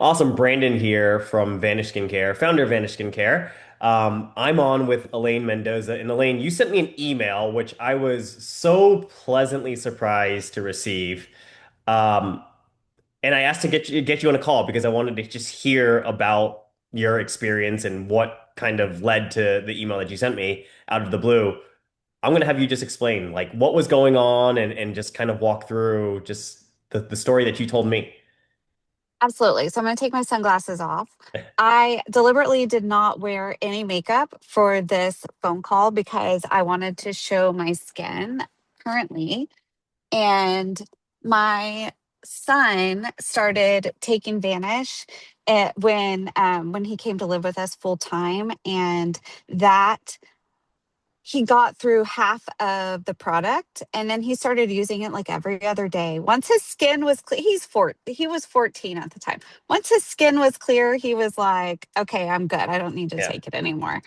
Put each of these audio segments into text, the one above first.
Awesome. Brandon here from Vanish Skincare, founder of Vanish Skincare. I'm on with Elaine Mendoza. And Elaine, you sent me an email, which I was so pleasantly surprised to receive. Um, and I asked to get you on a call because I wanted to just hear about your experience and what kind of led to the email that you sent me out of the blue. I'm going to have you just explain like what was going on and just kind of walk through just the story that you told me. Absolutely. So I'm going to take my sunglasses off. I deliberately did not wear any makeup for this phone call because I wanted to show my skin currently. And my son started taking Vanish when he came to live with us full time, and that he got through half of the product and then he started using it like every other day. Once his skin was clear, he was 14 at the time. Once his skin was clear, he was like, okay, I'm good. I don't need to Yeah. take it anymore.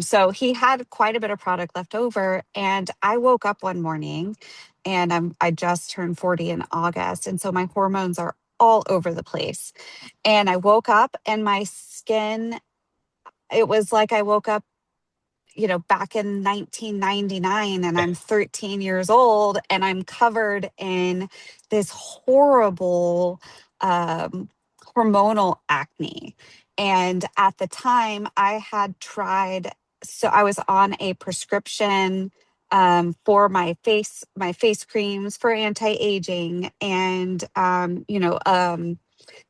So he had quite a bit of product left over. And I woke up one morning and I just turned 40 in August. And so my hormones are all over the place. And I woke up and my skin, it was like I woke up back in 1999 and I'm 13 years old and I'm covered in this horrible um, hormonal acne. And at the time, I had tried, so I was on a prescription for my face creams for anti-aging and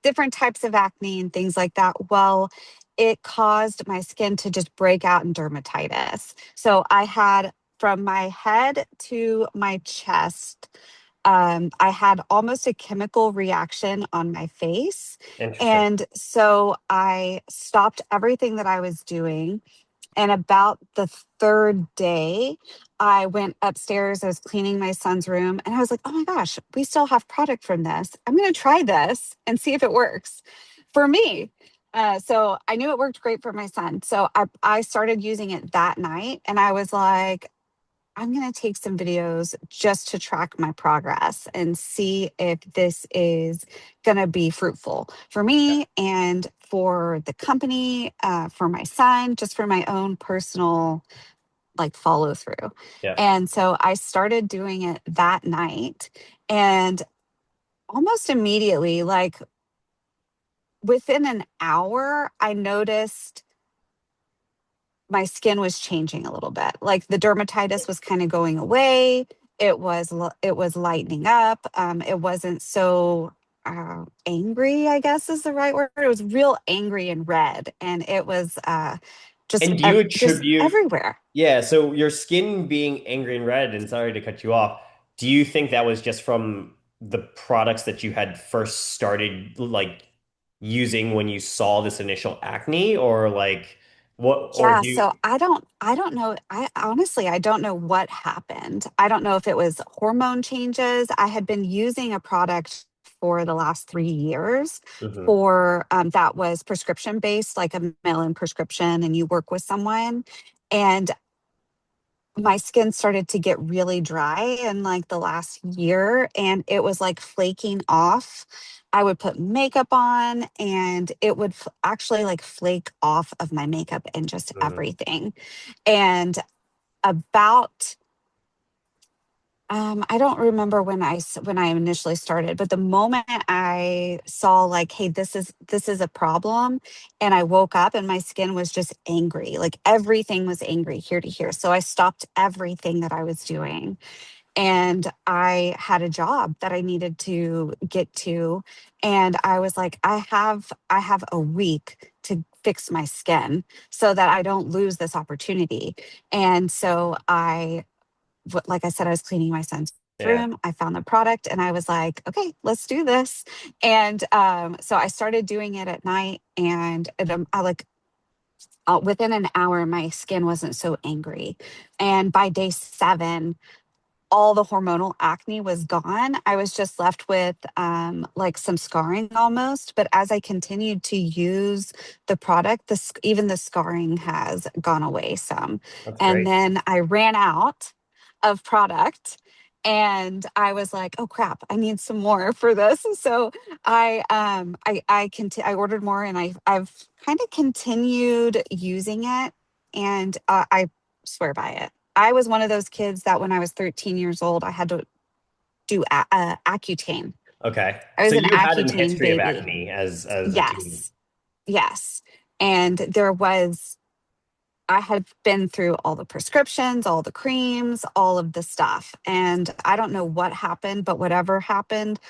different types of acne and things like that. Well, it caused my skin to just break out in dermatitis. So I had from my head to my chest, I had almost a chemical reaction on my face. Interesting. And so I stopped everything that I was doing. And about the third day, I went upstairs. I was cleaning my son's room and I was like, oh my gosh, we still have product from this. I'm going to try this and see if it works for me. So I knew it worked great for my son. So I started using it that night and I was like, I'm going to take some videos just to track my progress and see if this is going to be fruitful for Yeah. me and for the company, for my son, just for my own personal like follow through. Yeah. And so I started doing it that night and almost immediately, like within an hour, I noticed my skin was changing a little bit. Like the dermatitis was kind of going away. It was lightening up. It wasn't so angry, I guess is the right word. It was real angry and red, and it was And do you just attribute, everywhere. yeah, so your skin being angry and red, and sorry to cut you off, do you think that was just from the products that you had first started like using when you saw this initial acne, or like what, or Yeah, do you, so I don't know. I honestly I don't know what happened. I don't know if it was hormone changes. I had been using a product for the last 3 years Mhm. for that was prescription based, like a mail-in prescription, and you work with someone. And my skin started to get really dry in like the last year and it was like flaking off. I would put makeup on and it would actually like flake off of my makeup and just Mhm. everything. And about I don't remember when I initially started, but the moment I saw like, hey, this is a problem, and I woke up and my skin was just angry, like everything was angry here to here. So I stopped everything that I was doing, and I had a job that I needed to get to, and I was like, I have a week to fix my skin so that I don't lose this opportunity. And so like I said, I was cleaning my son's Yeah. room. I found the product and I was like, okay, let's do this. And so I started doing it at night and I like within an hour, my skin wasn't so angry. And by day 7, all the hormonal acne was gone. I was just left with like some scarring almost. But as I continued to use the product, even the scarring has gone away some. That's And great. then I ran out of product And I was like, "Oh crap, I need some more for this." So I ordered more, and I've kind of continued using it, and I swear by it. I was one of those kids that when I was 13 years old, I had to do Accutane. Okay. I was So an you had a Accutane history of baby. acne as a teen. Yes, yes. And I had been through all the prescriptions, all the creams, all of the stuff. And I don't know what happened, but whatever happened,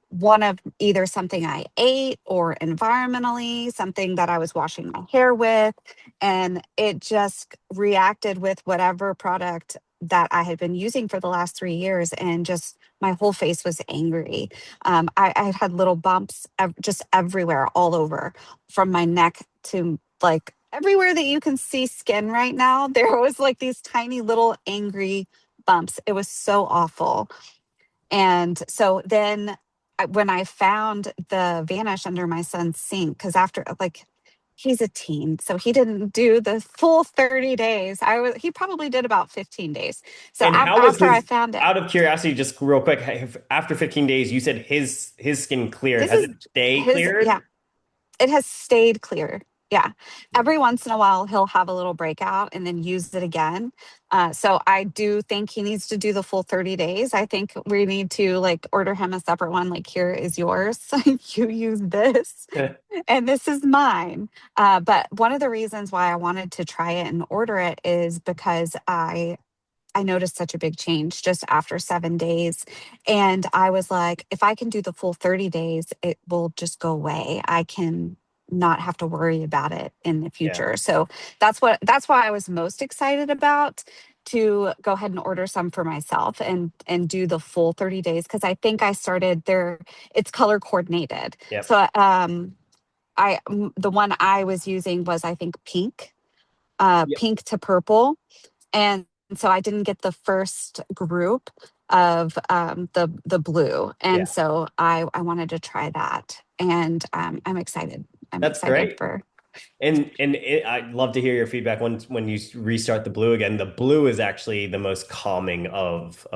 one of either something I ate or environmentally, something that I was washing my hair with, and it just reacted with whatever product that I had been using for the last 3 years, and just my whole face was angry. I had little bumps just everywhere, all over, from my neck to like everywhere that you can see skin right now. There was like these tiny little angry bumps. It was so awful. And so then when I found the Vanish under my son's sink, because after like he's a teen, so he didn't do the full 30 days. He probably did about 15 days. So And how was after I his, found it, out of curiosity, just real quick, after 15 days, you said his skin cleared. this Has it is stay his, yeah, cleared? it has stayed clear. Yeah. Every once in a while, he'll have a little breakout and then use it again. So I do think he needs to do the full 30 days. I think we need to like order him a separate one. Like, here is yours. You use this, and this is mine. But one of the reasons why I wanted to try it and order it is because I noticed such a big change just after 7 days. And I was like, if I can do the full 30 days, it will just go away. I can not have to worry about it in the Yeah. future. So that's why I was most excited about to go ahead and order some for myself and do the full 30 days, because I think I started there. It's color coordinated. Yep. So the one I was using was, I think, pink, Yep. pink to purple, and so I didn't get the first group of the blue, Yeah. and so I wanted to try that, and I'm excited. I'm That's excited great. for. I'd love to hear your feedback when you restart the blue again. The blue is actually the most calming of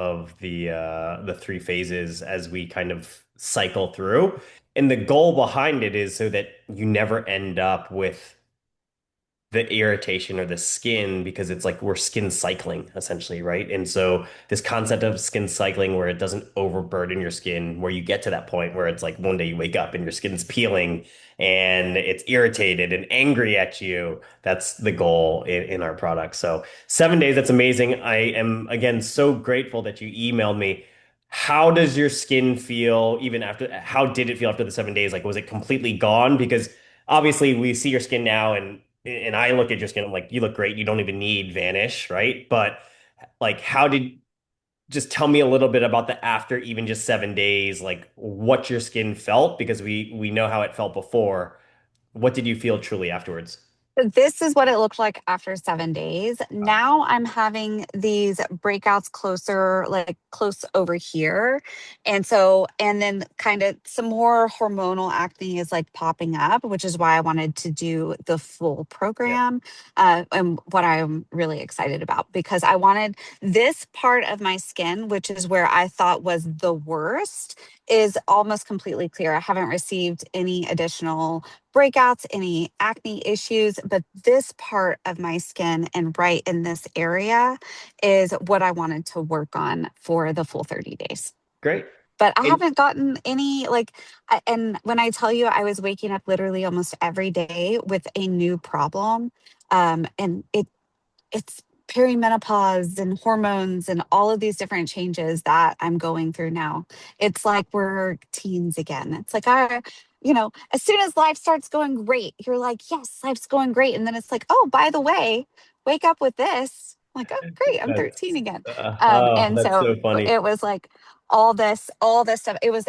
the three phases as we kind of cycle through. And the goal behind it is so that you never end up with the irritation or the skin, because it's like we're skin cycling essentially, right? And so this concept of skin cycling where it doesn't overburden your skin, where you get to that point where it's like one day you wake up and your skin's peeling and it's irritated and angry at you. That's the goal in our product. So 7 days, that's amazing. I am again so grateful that you emailed me. How does your skin feel even after, how did it feel after the 7 days? Like, was it completely gone? Because obviously we see your skin now and I look at your skin, I'm like, you look great. You don't even need Vanish, right? But like, just tell me a little bit about the after even just 7 days, like what your skin felt, because we know how it felt before. What did you feel truly afterwards? This is what it looked like after 7 days. Now I'm having these breakouts closer, like close over here. And then kind of some more hormonal acne is like popping up, which is why I wanted to do the full Yeah, program. And what I'm really excited about, because I wanted this part of my skin, which is where I thought was the worst, is almost completely clear. I haven't received any additional breakouts, any acne issues, but this part of my skin and right in this area is what I wanted to work on for the full 30 days. great. But I And haven't gotten any like, and when I tell you, I was waking up literally almost every day with a new problem. And it's perimenopause and hormones and all of these different changes that I'm going through now. It's like we're teens again. It's like as soon as life starts going great, you're like, yes, life's going great. And then it's like, oh, by the way, wake up with this. I'm like, oh, great, I'm 13 that's again. oh, And that's so so funny. it was like all this stuff. It was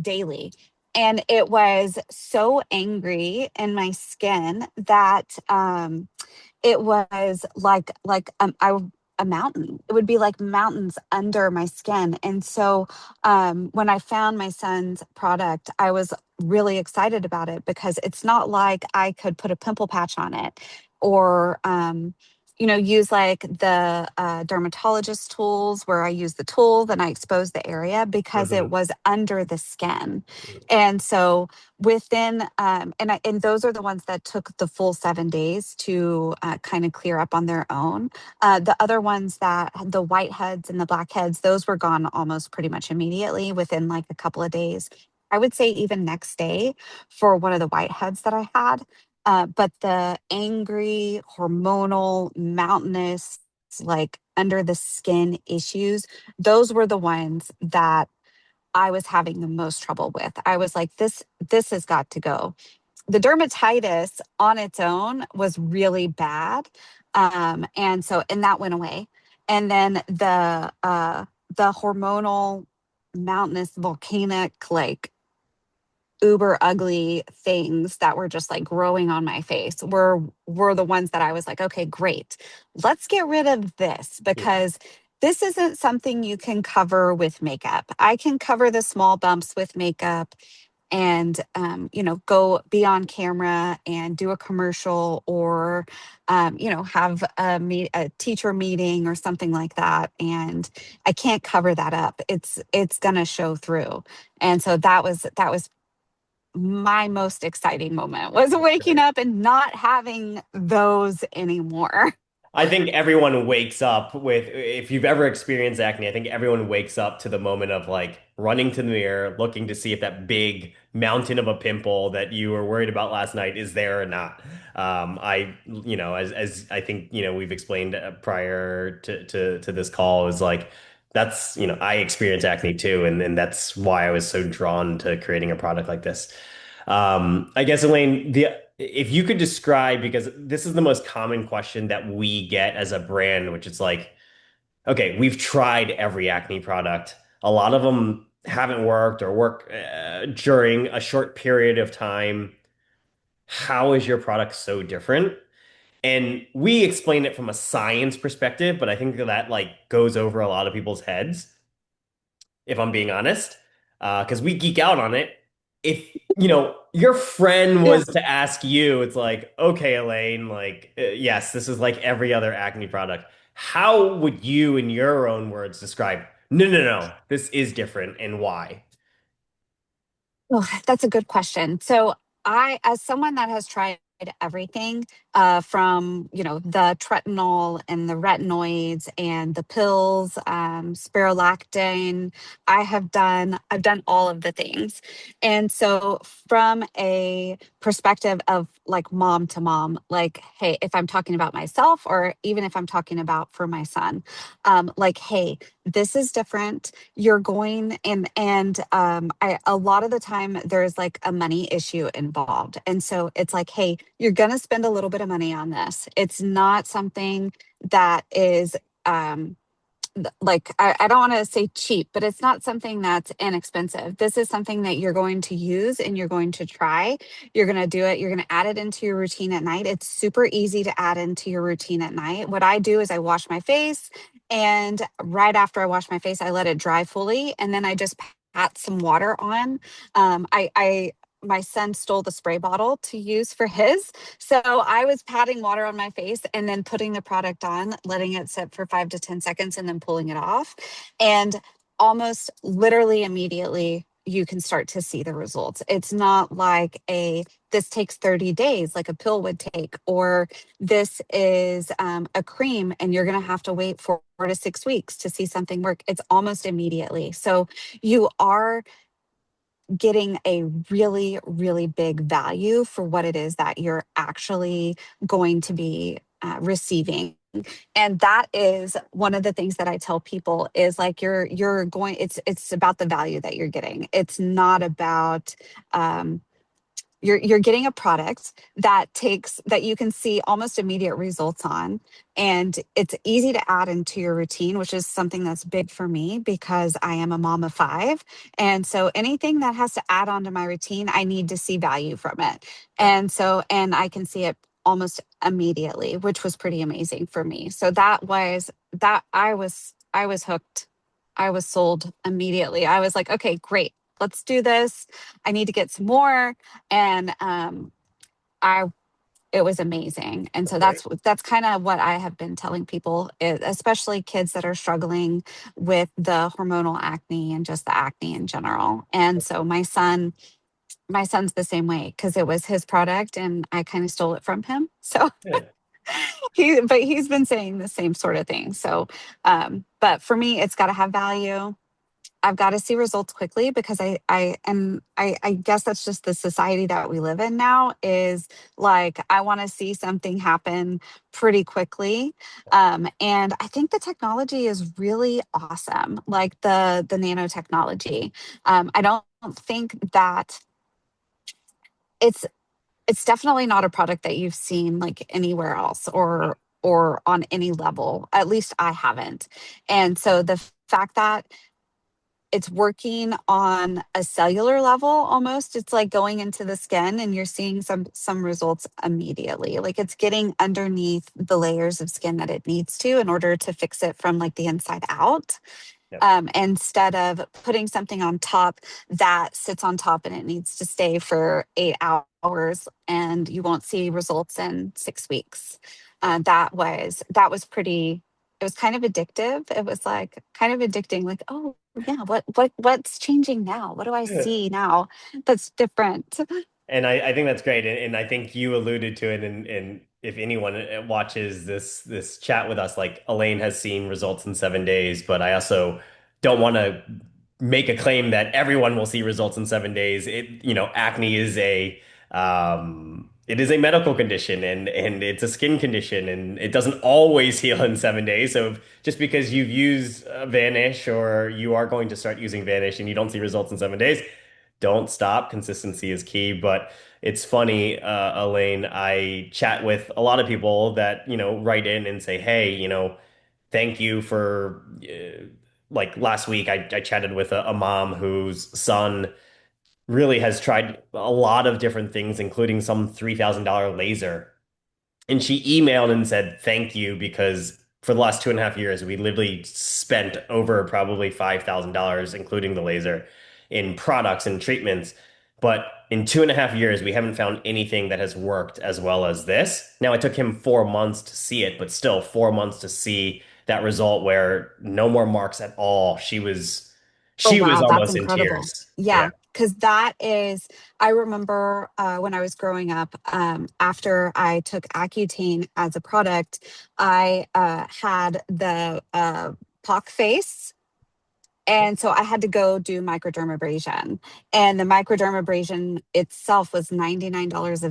daily. And it was so angry in my skin that it was a mountain. It would be like mountains under my skin. And so when I found my son's product, I was really excited about it, because it's not like I could put a pimple patch on it or use like the dermatologist tools where I use the tool, then I expose the area because it Hmm. was under the skin. And so within, and those are the ones that took the full 7 days to kind of clear up on their own. The other ones that the whiteheads and the blackheads, those were gone almost pretty much immediately within like a couple of days. I would say even next day for one of the whiteheads that I had. But the angry, hormonal, mountainous, like under the skin issues, those were the ones that I was having the most trouble with. I was like, this has got to go. The dermatitis on its own was really bad. And that went away. And then the hormonal, mountainous, volcanic, like uber ugly things that were just like growing on my face were the ones that I was like, okay, great. Let's get rid of this Yeah. because this isn't something you can cover with makeup. I can cover the small bumps with makeup and go be on camera and do a commercial or have a teacher meeting or something like that, and I can't cover that up. It's gonna show through. And so that was my most exciting moment, was waking up and not having those anymore. I think everyone wakes up with, if you've ever experienced acne, I think everyone wakes up to the moment of like running to the mirror, looking to see if that big mountain of a pimple that you were worried about last night is there or not. As I think, we've explained prior to this call is like, that's, I experience acne too. And that's why I was so drawn to creating a product like this. I guess, Elaine, if you could describe, because this is the most common question that we get as a brand, which is like, okay, we've tried every acne product. A lot of them haven't worked or work during a short period of time. How is your product so different? And we explain it from a science perspective, but I think that like goes over a lot of people's heads, if I'm being honest, because we geek out on it. If your friend Yeah. was to ask you, it's like, okay, Elaine, like, yes, this is like every other acne product. How would you, in your own words, describe? No, no, no, this is different, and why? Oh, that's a good question. So as someone that has tried everything, from the tretinool and the retinoids and the pills, spirulactane, I've done all of the things. And so from a perspective of like mom to mom, like, hey, if I'm talking about myself or even if I'm talking about for my son, like, hey, this is different. You're going and a lot of the time there's like a money issue involved, and so it's like, hey, you're gonna spend a little bit of money on this. It's not something that is um like, I don't want to say cheap, but it's not something that's inexpensive. This is something that you're going to use and you're going to try. You're going to do it. You're going to add it into your routine at night. It's super easy to add into your routine at night. What I do is I wash my face, and right after I wash my face, I let it dry fully, and then I just pat some water on. I my son stole the spray bottle to use for his, so I was patting water on my face and then putting the product on, letting it sit for 5 to 10 seconds, and then pulling it off. And almost literally immediately, you can start to see the results. It's not like this takes 30 days like a pill would take, or this is a cream and you're going to have to wait 4 to 6 weeks to see something work. It's almost immediately. So you are getting a really, really big value for what it is that you're actually going to be receiving. And that is one of the things that I tell people is like, you're going, it's about the value that you're getting. It's not about you're getting a product that you can see almost immediate results on, and it's easy to add into your routine, which is something that's big for me because I am a mom of five. And so anything that has to add on to my routine, I need to see value from it. Yeah. And I can see it almost immediately, which was pretty amazing for me. So I was hooked. I was sold immediately. I was like, okay, great, let's do this. I need to get some more. And I it was amazing. And That's so great. that's kind of what I have been telling people, especially kids that are struggling with the hormonal acne and just the acne in general. And so my son's the same way because it was his product and I kind of stole it from him. So Good. but he's been saying the same sort of thing. So but for me it's got to have value. I've got to see results quickly because I guess that's just the society that we live in now is like I want to see something happen pretty quickly. And I think the technology is really awesome, like the nanotechnology. I don't think that it's it's definitely not a product that you've seen like anywhere else or on any level. At least I haven't. And so the fact that it's working on a cellular level almost, it's like going into the skin and you're seeing some results immediately, like it's getting underneath the layers of skin that it needs to in order to fix it from like the inside out, Yep. instead of putting something on top that sits on top and it needs to stay for 8 hours and you won't see results in 6 weeks. That was pretty. It was kind of addictive. It was like kind of addicting. Like, oh yeah, what's changing now? What do I Yeah. see now that's different? And I think that's great. And I think you alluded to it. And if anyone watches this chat with us, like Elaine has seen results in 7 days, but I also don't want to make a claim that everyone will see results in 7 days. Acne is it is a medical condition and it's a skin condition and it doesn't always heal in 7 days. So just because you've used Vanish or you are going to start using Vanish and you don't see results in 7 days, don't stop. Consistency is key. But it's funny, Elaine, I chat with a lot of people that, write in and say, hey, thank you for, like last week, I chatted with a mom whose son really has tried a lot of different things, including some $3,000 laser. And she emailed and said, thank you, because for the last 2.5 years, we literally spent over probably $5,000, including the laser, in products and treatments. But in 2.5 years, we haven't found anything that has worked as well as this. Now, it took him 4 months to see it, but still 4 months to see that result where no more marks at all. Oh, She was wow, that's almost in incredible. tears. Yeah. Yeah, because I remember when I was growing up, after I took Accutane as a product, I had the pock face. And so I had to go do microdermabrasion. And the microdermabrasion itself was $99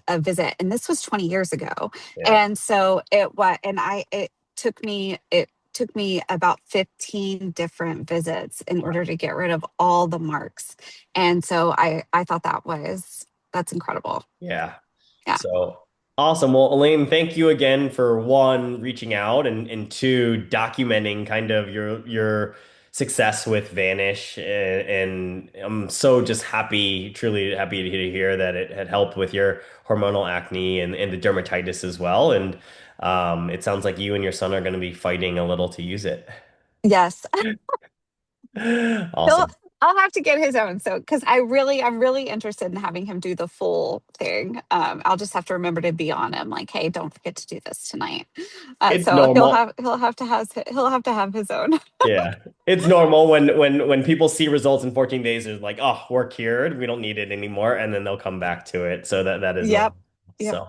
a visit. And this was 20 years ago. Yeah. And so it took me about 15 different visits in order to get rid of all the marks. And so I thought that's incredible. Yeah. Yeah. So awesome. Well, Elaine, thank you again for one, reaching out and two, documenting kind of your success with Vanish. And I'm so just happy, truly happy to hear that it had helped with your hormonal acne and the dermatitis as well. And it sounds like you and your son are going to be fighting a little to use it. Yes. He'll Awesome. I'll have to get his own. So because I'm really interested in having him do the full thing. I'll just have to remember to be on him, like, hey, don't forget to do this tonight. It's So normal. he'll have to have his own. Yeah. It's normal when people see results in 14 days, they're like, oh, we're cured. We don't need it anymore. And then they'll come back to it. So that is Yep. normal. Yep. So